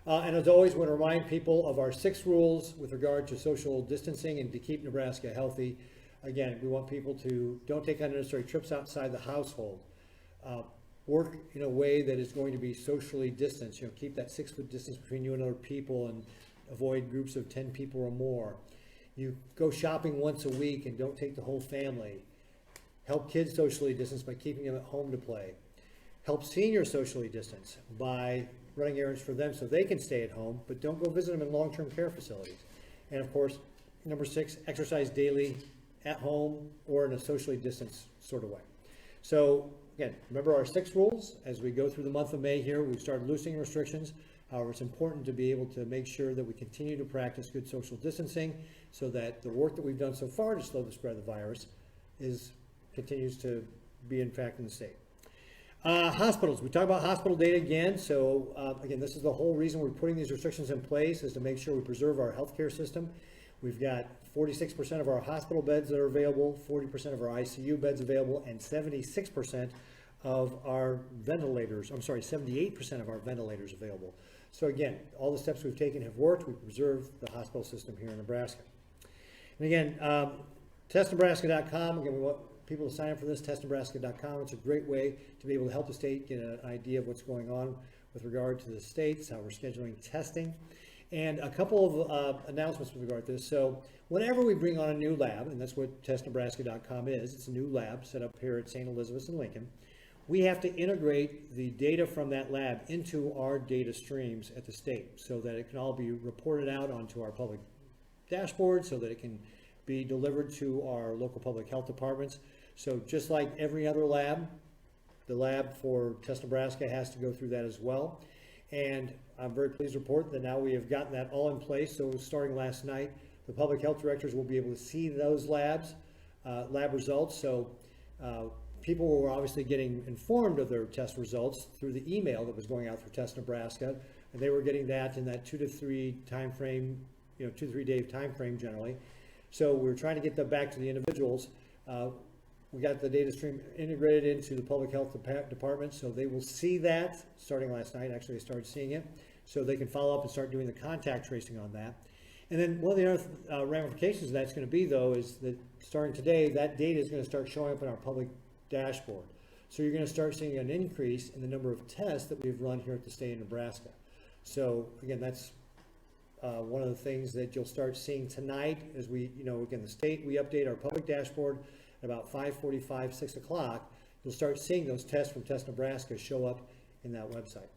And as always, we want to remind people of our 6 rules with regard to social distancing and to keep Nebraska healthy. Again, we want people to don't take unnecessary trips outside the household. Work in a way that is going to be socially distanced. Keep that 6-foot distance between you and other people and avoid groups of 10 people or more. You go shopping once a week and don't take the whole family. Help kids socially distance by keeping them at home to play. Help seniors socially distance by running errands for them so they can stay at home, but don't go visit them in long-term care facilities. And of course, number 6, exercise daily at home or in a socially distanced sort of way. So again, remember our 6 rules. As we go through the month of May here, we've started loosening restrictions. However, it's important to be able to make sure that we continue to practice good social distancing so that the work that we've done so far to slow the spread of the virus continues to be in fact in the state. Hospitals, we talk about hospital data again. So again, this is the whole reason we're putting these restrictions in place, is to make sure we preserve our healthcare system. We've got 46% of our hospital beds that are available, 40% of our ICU beds available, and 76% of our ventilators, 78% of our ventilators available. So again, all the steps we've taken have worked. We've preserved the hospital system here in Nebraska. And again, testnebraska.com, again, we want people to sign up for this, testnebraska.com. It's a great way to be able to help the state get an idea of what's going on with regard to the states, how we're scheduling testing. And a couple of announcements with regard to this. So whenever we bring on a new lab, and that's what testnebraska.com is, it's a new lab set up here at St. Elizabeth's in Lincoln, we have to integrate the data from that lab into our data streams at the state so that it can all be reported out onto our public dashboard so that it can be delivered to our local public health departments. So just like every other lab, the lab for Test Nebraska has to go through that as well. And I'm very pleased to report that now we have gotten that all in place. So starting last night, the public health directors will be able to see those lab results. So people were obviously getting informed of their test results through the email that was going out through Test Nebraska, and they were getting that in that 2 to 3 time frame, 2 to 3 day time frame generally. So we're trying to get that back to the individuals. We got the data stream integrated into the public health department, so they will see that starting last night. Actually, they started seeing it, so they can follow up and start doing the contact tracing on that. And then one of the other ramifications of that's going to be, though, is that starting today, that data is going to start showing up in our public dashboard. So you're going to start seeing an increase in the number of tests that we've run here at the state of Nebraska. So again, that's one of the things that you'll start seeing tonight as we, again, the state, we update our public dashboard at about 5:45, 6 o'clock. You'll start seeing those tests from Test Nebraska show up in that website.